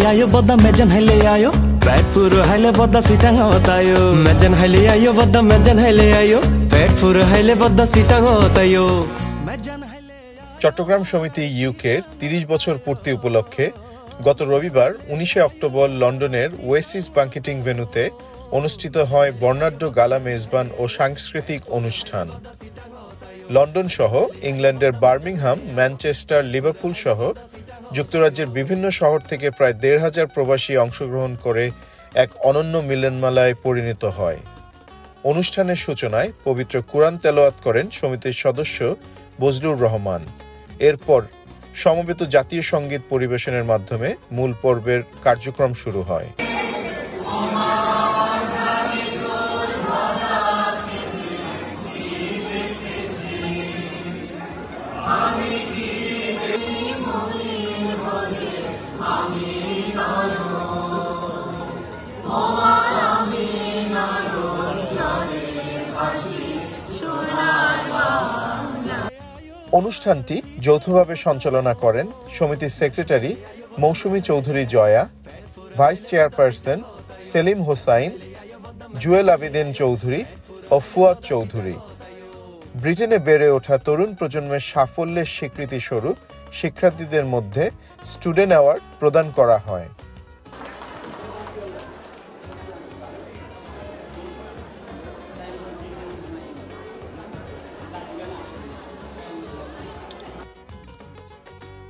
आयो बद्दा मेजन हाइले आयो पेट पुरो हाइले बद्दा सिटाङ होतायो मेजन हाइले आयो बद्दा मेजन हाइले आयो पेट पुरो हाइले बद्दा सिटाङ होतायो मेजन हाइले। চট্টগ্রাম সমিতি ইউকের ৩০ বছর পূর্তি উপলক্ষে গত রবিবার ১৯ অক্টোবর লন্ডনের ওয়েসিস ব্যাংকেটিং ভেন্যুতে অনুষ্ঠিত হয় বর্ণাঢ্য গালা মেজবান ও সাংস্কৃতিক অনুষ্ঠান। লন্ডন সহ ইংল্যান্ডের বার্মিংহাম, ম্যানচেস্টার, লিভারপুল সহ যুক্তরাজ্যের বিভিন্ন শহর থেকে প্রায় ১,৫০০ প্রবাসী অংশগ্রহণ করে এক অনন্য মিলনমেলায় পরিণত হয়। অনুষ্ঠানের সূচনায় পবিত্র কুরআন তেলাওয়াত করেন সমিতির সদস্য বজলুর রহমান। এরপর সমবেত জাতীয় সঙ্গীত পরিবেশনের মাধ্যমে মূল পর্বের কার্যক্রম শুরু হয়। অনুষ্ঠানটি যৌথভাবে সঞ্চালনা করেন সমিতির সেক্রেটারি মৌসুমী চৌধুরী জয়া, ভাইস চেয়ারপারসন সেলিম হোসাইন, জুয়েল আবেদিন চৌধুরী ও ফুয়াদ চৌধুরী। ব্রিটেনে বেড়ে ওঠা তরুণ প্রজন্মের সাফল্যের স্বীকৃতি স্বরূপ শিক্ষার্থীদের মধ্যে স্টুডেন্ট অ্যাওয়ার্ড প্রদান করা হয়।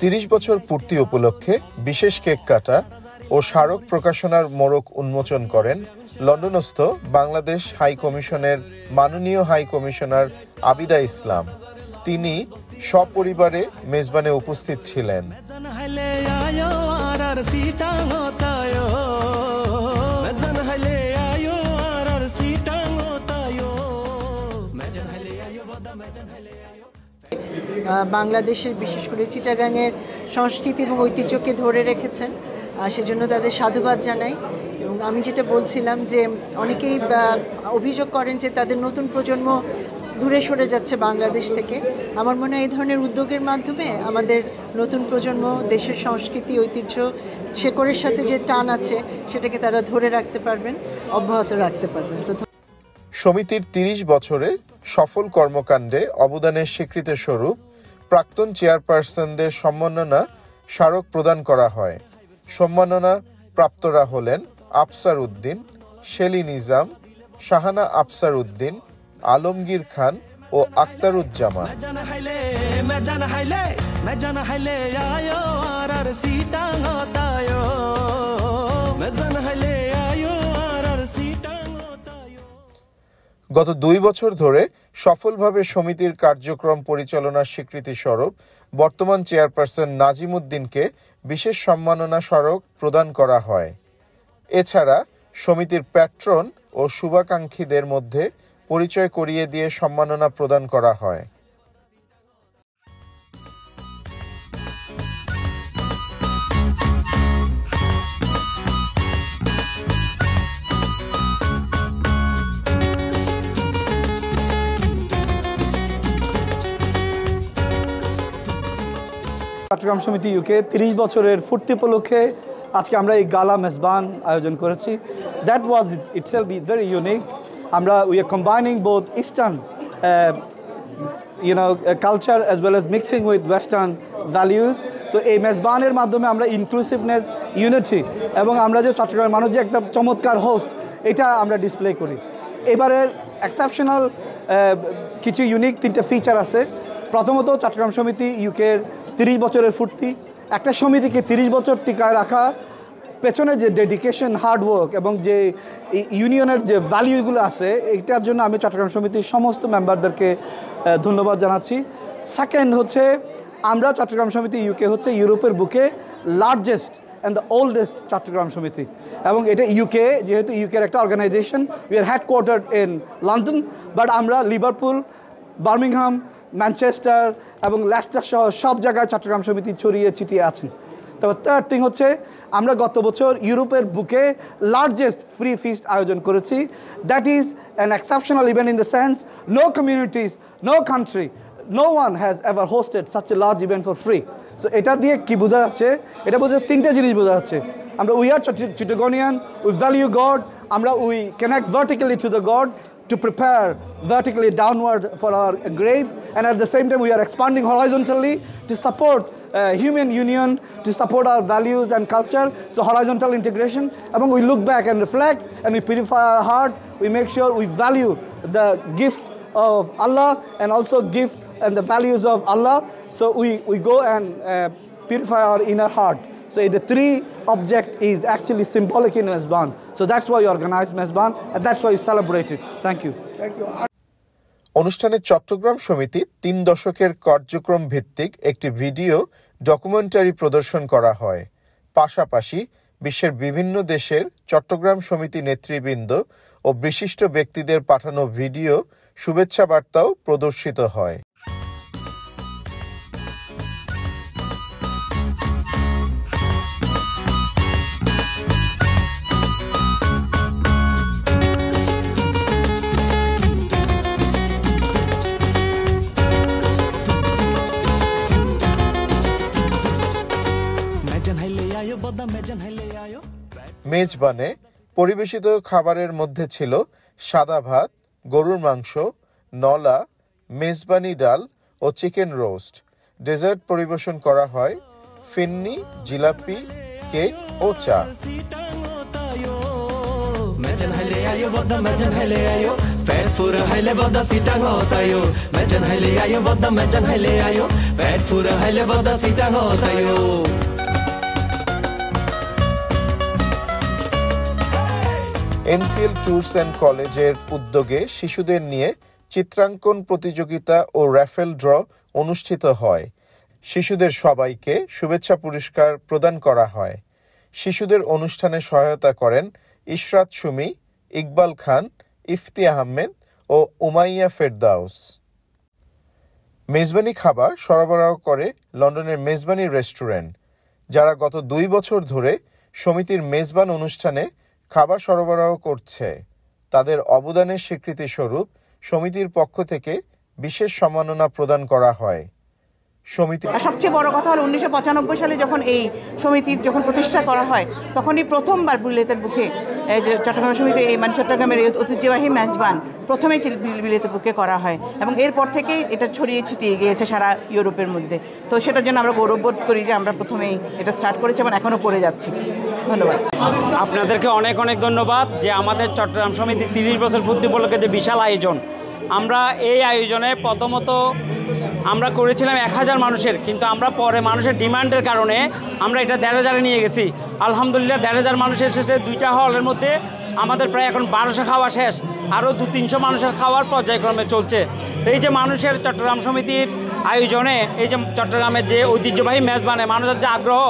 তিরিশ বছর পূর্তি উপলক্ষে বিশেষ কেক কাটা ও স্মারক প্রকাশনার মোড়ক উন্মোচন করেন লন্ডনস্থ বাংলাদেশ হাই কমিশনের মাননীয় হাই কমিশনার আবিদা ইসলাম। তিনি সপরিবারে মেজবানে উপস্থিত ছিলেন। বাংলাদেশের বিশেষ করে চিটাগাংয়ের সংস্কৃতি এবং ঐতিহ্যকে ধরে রেখেছেন, সেজন্য তাদের সাধুবাদ জানাই। এবং আমি যেটা বলছিলাম যে অনেকেই অভিযোগ করেন যে তাদের নতুন প্রজন্ম দূরে সরে যাচ্ছে বাংলাদেশ থেকে। আমার মনে হয় এই ধরনের উদ্যোগের মাধ্যমে আমাদের নতুন প্রজন্ম দেশের সংস্কৃতি, ঐতিহ্য, শেকড়ের সাথে যে টান আছে সেটাকে তারা ধরে রাখতে পারবেন, অব্যাহত রাখতে পারবেন। তো সমিতির ৩০ বছরে সফল কর্মকাণ্ডে অবদানের স্বীকৃতি স্বরূপ প্রাক্তন চেয়ারপারসনদের সম্মাননা স্মারক প্রদান করা হয়। সম্মাননা প্রাপ্তরা হলেন আফসার উদ্দিন, শেলি নিজাম, শাহানা আফসার উদ্দিন, আলমগীর খান ও আক্তারুজ্জামান। গত ২ বছর ধরে সফলভাবে সমিতির কার্যক্রম পরিচালনার স্বীকৃতি স্বরূপ বর্তমান চেয়ারপারসন নাজিম উদ্দিনকে বিশেষ সম্মাননা স্মারক প্রদান করা হয়। এছাড়া সমিতির প্যাট্রন ও শুভাকাঙ্ক্ষীদের মধ্যে পরিচয় করিয়ে দিয়ে সম্মাননা প্রদান করা হয়। চট্টগ্রাম সমিতি ইউকে ৩০ বছরের পূর্তি উপলক্ষে আজকে আমরা এই গালা মেজবান আয়োজন করেছি। That was itself very unique. আমরা we are combining both eastern culture as well as mixing with western values. তো এই মেজবানের মাধ্যমে আমরা ইনক্লুসিভনেস, ইউনিটি এবং আমরা যে চট্টগ্রামের মানুষ যে একটা চমৎকার হোস্ট, এটা আমরা ডিসপ্লে করি। এবারের এক্সেপশনাল কিছু ইউনিক 3টে ফিচার আছে। প্রথমত চট্টগ্রাম সমিতি ইউকের ৩০ বছরের পূর্তি। একটা সমিতিকে ৩০ বছর টিকায় রাখা পেছনে যে ডেডিকেশন, হার্ডওয়ার্ক এবং যে ইউনিয়নের যে ভ্যালিউগুলো আছে, এইটার জন্য আমি চট্টগ্রাম সমিতির সমস্ত মেম্বারদেরকে ধন্যবাদ জানাচ্ছি। সেকেন্ড হচ্ছে আমরা চট্টগ্রাম সমিতি ইউকে হচ্ছে ইউরোপের বুকে largest and the oldest Chittagong সমিতি। এবং এটা ইউকে, যেহেতু ইউকের একটা organization, we are headquartered in London, but আমরা লিভারপুল, বার্মিংহাম, ম্যানচেস্টার এবং লেস্টার সহ সব জায়গায় চট্টগ্রাম সমিতি ছড়িয়ে ছিটিয়ে আছেন। তারপর থার্ড থিং হচ্ছে আমরা গত বছর ইউরোপের বুকে লার্জেস্ট ফ্রি ফিস্ট আয়োজন করেছি। That is an exceptional event in the sense no communities, no country, no one has ever hosted such a large event for free. So এটা দিয়ে কী বোঝা যাচ্ছে? এটা বোঝা 3টে জিনিস বোঝা যাচ্ছে। we are Chittagonian, we value God, we connect vertically to the God to prepare vertically downward for our grave, and at the same time we are expanding horizontally to support human union, to support our values and culture, so horizontal integration. And we look back and reflect, and we purify our heart, we make sure we value the gift of Allah and also gift and the values of Allah, so we go and purify our inner heart. So the three object is actually symbolic in Mezban. So that's why we organize Mezban, and that's why we celebrate it. Thank you. Thank you. অনুষ্ঠানে চট্টগ্রাম সমিতি 3 দশকের কার্যক্রম ভিত্তিক একটি video documentary প্রদর্শন করা হয়। পাশাপাশি বিশ্বের বিভিন্ন দেশের চট্টগ্রাম সমিতি নেতৃবৃন্দ ও বিশিষ্ট ব্যক্তিদের পাঠানো ভিডিও শুভেচ্ছা বার্তাও প্রদর্শিত হয়। মেজবানে পরিবেশিত খাবারের মধ্যে ছিল সাদা ভাত, গরুর মাংস, নলা, মেজবানি ডাল ও চিকেন রোস্ট। ডেজার্ট পরিবেশন করা হয় ফিন্নি, জিলাপি, কেক ও চা। এনসিএল ট্যুরস অ্যান্ড কলেজের উদ্যোগে শিশুদের নিয়ে চিত্রাঙ্কন প্রতিযোগিতা ও র্যাফেল ড্র অনুষ্ঠিত হয়। শিশুদের সবাইকে শুভেচ্ছা পুরস্কার প্রদান করা হয়। শিশুদের অনুষ্ঠানে সহায়তা করেন ইশরাত সুমি, ইকবাল খান, ইফতি আহমেদ ও উমাইয়া ফেরদাউস। মেজবানি খাবার সরবরাহ করে লন্ডনের মেজবানি রেস্টুরেন্ট, যারা গত 2 বছর ধরে সমিতির মেজবান অনুষ্ঠানে খাবার সরবরাহ করছে। তাদের অবদানের স্বীকৃতি স্বরূপ সমিতির পক্ষ থেকে বিশেষ সম্মাননা প্রদান করা হয়। সবচেয়ে বড় কথা হলো 1995 সালে যখন এই সমিতির প্রতিষ্ঠা করা হয়, তখনই প্রথমবার বিলেতের বুকে চট্টগ্রাম সমিতি এই চট্টগ্রামের ঐতিহ্যবাহী মেজবান প্রথমেই বিলেতের বুকে করা হয়, এবং এরপর থেকেই এটা ছড়িয়ে ছিটিয়ে গিয়েছে সারা ইউরোপের মধ্যে। তো সেটার জন্য আমরা গৌরববোধ করি যে আমরা প্রথমেই এটা স্টার্ট করেছি এবং এখনও করে যাচ্ছি। ধন্যবাদ আপনাদেরকে, অনেক অনেক ধন্যবাদ যে আমাদের চট্টগ্রাম সমিতি 30 বছর পূর্তি উপলক্ষে যে বিশাল আয়োজন, আমরা এই আয়োজনে প্রথমত আমরা করেছিলাম 1000 মানুষের, কিন্তু আমরা পরে মানুষের ডিমান্ডের কারণে আমরা এটা 1500 নিয়ে গেছি। আলহামদুলিল্লাহ 1500 মানুষের শেষে 2টা হলের মধ্যে আমাদের প্রায় এখন 1200 খাওয়া শেষ, আরও 200-300 মানুষের খাওয়ার পর্যায়ক্রমে চলছে। এই যে মানুষের চট্টগ্রাম সমিতির আয়োজনে এই যে চট্টগ্রামের যে ঐতিহ্যবাহী মেজবানে মানুষের যে আগ্রহ,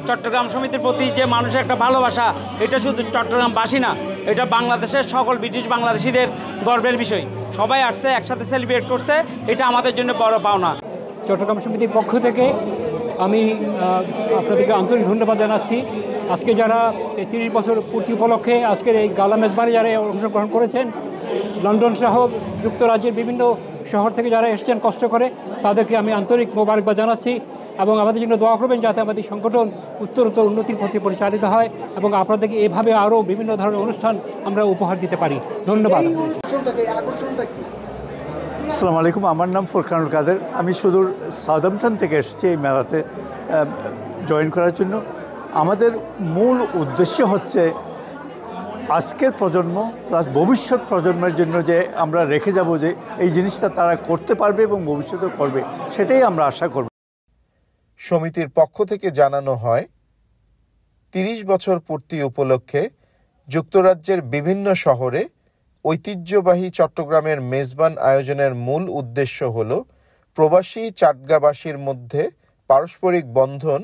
চট্টগ্রাম সমিতির প্রতি যে মানুষের একটা ভালোবাসা, এটা শুধু চট্টগ্রামবাসী না, এটা বাংলাদেশের সকল ব্রিটিশ বাংলাদেশিদের গর্বের বিষয়। সবাই আসছে, একসাথে সেলিব্রেট করছে, এটা আমাদের জন্য বড় পাওনা। চট্টগ্রাম সমিতির পক্ষ থেকে আমি আপনাদেরকে আন্তরিক ধন্যবাদ জানাচ্ছি। আজকে যারা এই 30 বছর পূর্তি উপলক্ষে আজকের এই গালা মেজবানে যারা অংশগ্রহণ করেছেন, লন্ডন সহ যুক্তরাজ্যের বিভিন্ন শহর থেকে যারা এসেছেন কষ্ট করে, তাদেরকে আমি আন্তরিক মোবারকবাদ জানাচ্ছি, এবং আমাদের জন্য দোয়া করবেন যাতে আমাদের সংগঠন উত্তরোত্তর উন্নতির পথে পরিচালিত হয় এবং আপনাদেরকে এভাবে আরও বিভিন্ন ধরনের অনুষ্ঠান আমরা উপহার দিতে পারি। ধন্যবাদ। আসসালামু আলাইকুম, আমার নাম ফুরকানুল কাদের। আমি সুদূর সাউদাম্পটন থেকে এসেছি এই মেলাতে জয়েন করার জন্য। আমাদের মূল উদ্দেশ্য হচ্ছে আজকের প্রজন্ম প্লাস ভবিষ্যৎ প্রজন্মের জন্য যে আমরা রেখে যাব, যে এই জিনিসটা তারা করতে পারবে এবং ভবিষ্যতে করবে, সেটাই আমরা আশা করব। সমিতির পক্ষ থেকে জানানো হয়, 30 বছর পূর্তি উপলক্ষে যুক্তরাজ্যের বিভিন্ন শহরে ঐতিহ্যবাহী চট্টগ্রামের মেজবান আয়োজনের মূল উদ্দেশ্য হল প্রবাসী চাটগাঁবাসীর মধ্যে পারস্পরিক বন্ধন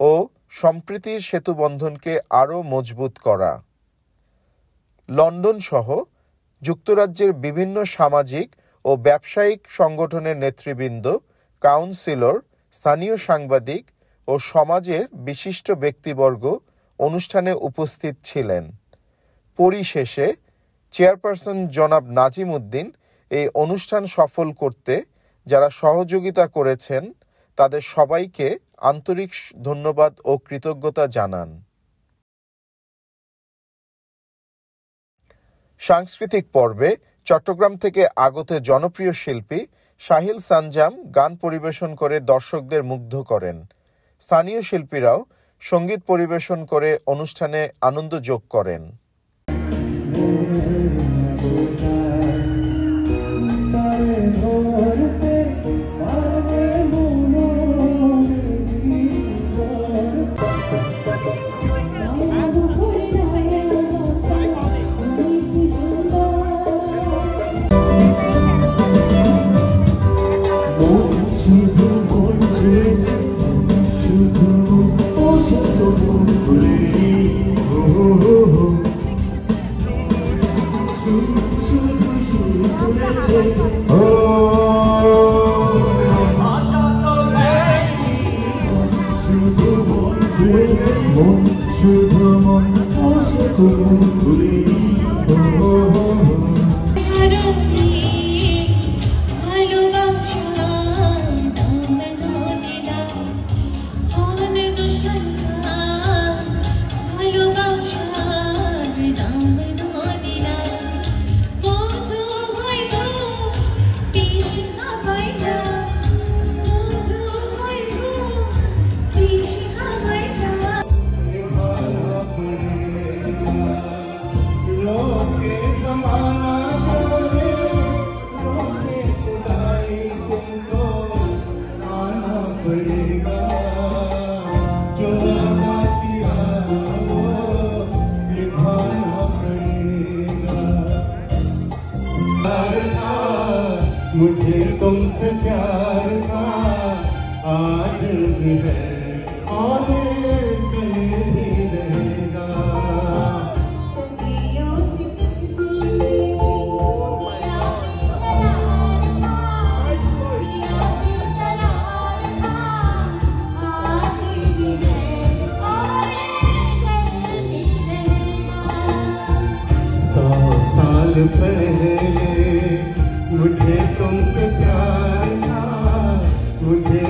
ও সম্প্রীতির সেতুবন্ধনকে আরও মজবুত করা। লন্ডন সহ যুক্তরাজ্যের বিভিন্ন সামাজিক ও ব্যবসায়িক সংগঠনের নেতৃবৃন্দ, কাউন্সিলর, স্থানীয় সাংবাদিক ও সমাজের বিশিষ্ট ব্যক্তিবর্গ অনুষ্ঠানে উপস্থিত ছিলেন। পরিশেষে চেয়ারপারসন জনাব নাজিম উদ্দিন এই অনুষ্ঠান সফল করতে যারা সহযোগিতা করেছেন তাদের সবাইকে আন্তরিক ধন্যবাদ ও কৃতজ্ঞতা জানান। সাংস্কৃতিক পর্বে চট্টগ্রাম থেকে আগত জনপ্রিয় শিল্পী সাহিল সানজাম গান পরিবেশন করে দর্শকদের মুগ্ধ করেন। স্থানীয় শিল্পীরাও সঙ্গীত পরিবেশন করে অনুষ্ঠানে আনন্দ যোগ করেন। मुझे तुमसे प्यार था आज भी है और कल भी रहेगा। साल पहले मुझे तुमसे प्यार था, मुझे